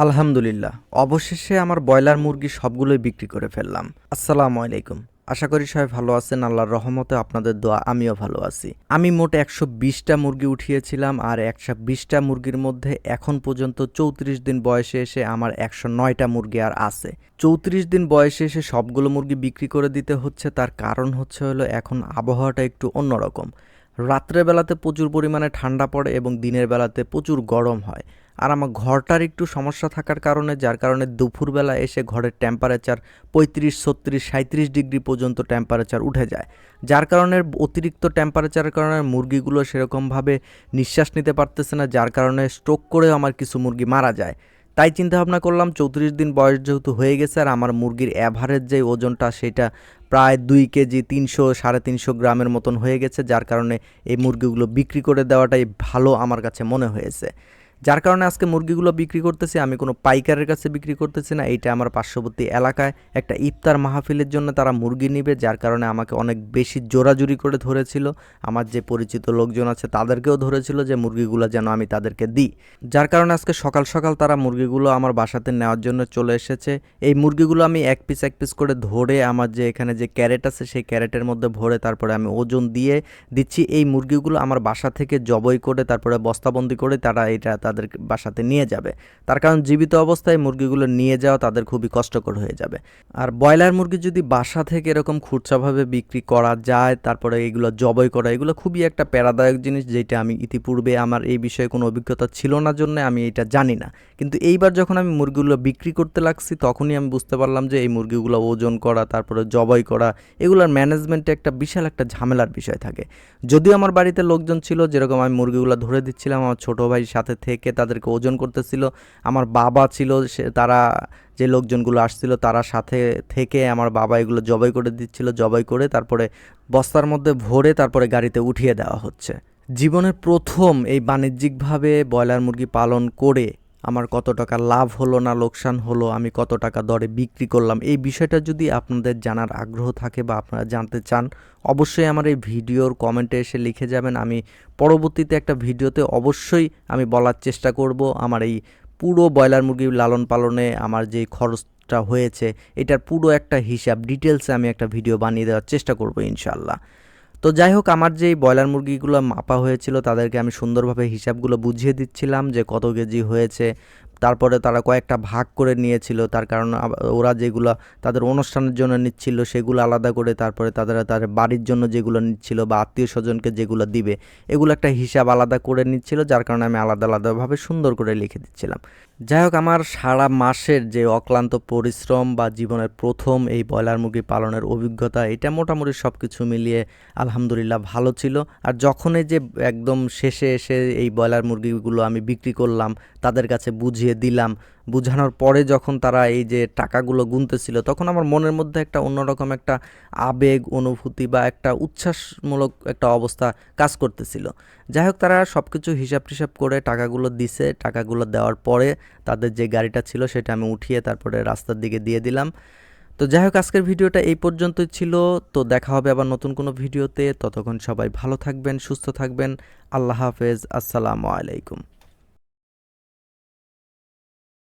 আলহামদুলিল্লাহ। অবশেষে আমার ব্রয়লার মুরগি সবগুলোই বিক্রি করে ফেললাম। আসসালামু আলাইকুম। আশা করি সবাই ভালো আছেন। আল্লাহর রহমতে আপনাদের দোয়া আমিও ভালো আছি। আমি মোট ১২০টা মুরগি উঠিয়েছিলাম আর ১২০টা মুরগির মধ্যে এখন পর্যন্ত ৩৪ দিন বয়সে এসে আমার ১০৯টা মুরগি আর আছে। ৩৪ দিন বয়সে এসে সবগুলো মুরগি বিক্রি করে দিতে হচ্ছে, তার কারণ হলো এখন আবহাওয়াটা একটু অন্যরকম। রাত্রের বেলাতে প্রচুর পরিমাণে ঠান্ডা পড়ে এবং দিনের বেলাতে প্রচুর গরম হয়। আর আমার ঘরটার একটু সমস্যা থাকার কারণে, যার কারণে দুপুরবেলা এসে ঘরের টেম্পারেচার ৩৫, ৩৬, ৩৭ ডিগ্রি পর্যন্ত টেম্পারেচার উঠে যায়। যার কারণে অতিরিক্ত টেম্পারেচারের কারণে মুরগিগুলো সেরকমভাবে নিঃশ্বাস নিতে পারতেছে না, যার কারণে স্ট্রোক করেও আমার কিছু মুরগি মারা যায়। তাই চিন্তা ভাবনা করলাম ৩৪ দিন বয়স যেহেতু হয়ে গেছে আর আমার মুরগির অ্যাভারেজ যে ওজনটা সেটা প্রায় ২ কেজি ৩০০ ৩৫০ গ্রামের মতন হয়ে গেছে, যার কারণে এই মুরগিগুলো বিক্রি করে দেওয়াটাই ভালো আমার কাছে মনে হয়েছে। যার কারণে আজকে মুরগিগুলো বিক্রি করতেছি। আমি কোনো পাইকারের কাছে বিক্রি করতেছি না, এইটা আমার পার্শ্ববর্তী এলাকায় একটা ইফতার মাহফিলের জন্য তারা মুরগি নিবে, যার কারণে আমাকে অনেক বেশি জোরাজুরি করে ধরেছিল। আমার যে পরিচিত লোকজন আছে তাদেরকেও ধরেছিল যে মুরগিগুলো যেন আমি তাদেরকে দিই। যার কারণে আজকে সকাল সকাল তারা মুরগিগুলো আমার বাসাতে নেওয়ার জন্য চলে এসেছে। এই মুরগিগুলো আমি এক পিস করে ধরে আমার যে এখানে যে ক্যারেট আছে সেই ক্যারেটের মধ্যে ভরে তারপরে আমি ওজন দিয়ে দিচ্ছি। এই মুরগিগুলো আমার বাসা থেকে জবাই করে তারপরে বস্তাবন্দি করে তারা এটা তাদের বাসাতে নিয়ে যাবে। তার কারণ জীবিত অবস্থায় মুরগিগুলো নিয়ে যাওয়া তাদের খুবই কষ্টকর হয়ে যাবে। আর ব্রয়লার মুরগি যদি বাসা থেকে এরকম খুচরাভাবে বিক্রি করা যায়, তারপরে এগুলো জবাই করা, এগুলো খুবই একটা প্যারাদায়ক জিনিস, যেটা আমি ইতিপূর্বে আমার এই বিষয়ে কোনো অভিজ্ঞতা ছিল না জন্য আমি এটা জানি না। কিন্তু এইবার যখন আমি মুরগিগুলো বিক্রি করতে লাগছি তখনই আমি বুঝতে পারলাম যে এই মুরগিগুলো ওজন করা, তারপরে জবাই করা, এগুলোর ম্যানেজমেন্টে একটা বিশাল একটা ঝামেলার বিষয় থাকে। যদিও আমার বাড়িতে লোকজন ছিল, যেরকম আমি মুরগিগুলো ধরে দিচ্ছিলাম, আমার ছোটো ভাই সাথে থেকে তাদেরকে ওজন করতেছিল, আমার বাবা ছিল, তারা যে লোকজনগুলো আসছিল তারা সাথে থেকে আমার বাবা এগুলো জবাই করে দিচ্ছিল, জবাই করে তারপরে বস্তার মধ্যে ভরে তারপরে গাড়িতে উঠিয়ে দেওয়া হচ্ছে। জীবনের প্রথম এই বাণিজ্যিকভাবে ব্রয়লার মুরগি পালন করে আমার কত টাকা লাভ হলো না লোকসান হলো, আমি কত টাকা দরে বিক্রি করলাম, এই বিষয়টা যদি আপনাদের জানার আগ্রহ থাকে বা আপনারা জানতে চান, অবশ্যই আমার এই ভিডিওর কমেন্টে এসে লিখে যাবেন। আমি পরবর্তীতে একটা ভিডিওতে অবশ্যই আমি বলার চেষ্টা করব আমার এই পুরো ব্রয়লার মুরগি লালন পালনে আমার যে খরচটা হয়েছে এটার পুরো একটা হিসাব ডিটেলসে আমি একটা ভিডিও বানিয়ে দেওয়ার চেষ্টা করব ইনশাল্লাহ। তো যাই হোক, আমার যে ব্রয়লার মুরগিগুলো মাপা হয়েছিল তাদেরকে আমি সুন্দরভাবে হিসাবগুলো বুঝিয়ে দিচ্ছিলাম যে কত কেজি হয়েছে। তারপরে তারা কয়েকটা ভাগ করে নিয়েছিল, তার কারণ ওরা যেগুলো তাদের অনুষ্ঠানের জন্য নিচ্ছিল সেগুলো আলাদা করে, তারপরে তাদের বাড়ির জন্য যেগুলো নিচ্ছিল বা আত্মীয় স্বজনকে যেগুলো দিবে এগুলো একটা হিসাব আলাদা করে নিচ্ছিল, যার কারণে আমি আলাদা আলাদাভাবে সুন্দর করে লিখে দিচ্ছিলাম। যাই হোক, আমার সারা মাসের যে অক্লান্ত পরিশ্রম বা জীবনের প্রথম এই ব্রয়লার মুরগি পালনের অভিজ্ঞতা, এটা মোটামুটি সব কিছু মিলিয়ে আলহামদুলিল্লাহ ভালো ছিল। আর যখন এই যে একদম শেষে এসে এই ব্রয়লার মুরগিগুলো আমি বিক্রি করলাম, তাদের কাছে বুঝিয়ে দিলাম, বুঝানোর পরে যখন তারা এই যে টাকাগুলো গুনতেছিল তখন আমার মনের মধ্যে একটা অন্যরকম একটা আবেগ অনুভূতি বা একটা উচ্ছ্বাসমূলক একটা অবস্থা কাজ করতেছিল। যাই হোক, তারা সব কিছু হিসাব টিসাব করে টাকাগুলো দিছে। টাকাগুলো দেওয়ার পরে তাদের যে গাড়িটা ছিল সেটা আমি উঠিয়ে তারপরে রাস্তার দিকে দিয়ে দিলাম। তো যাই হোক, আজকের ভিডিওটা এই পর্যন্তই ছিল। তো দেখা হবে আবার নতুন কোনো ভিডিওতে। ততক্ষণ সবাই ভালো থাকবেন, সুস্থ থাকবেন। আল্লাহ হাফেজ। আসসালামু আলাইকুম।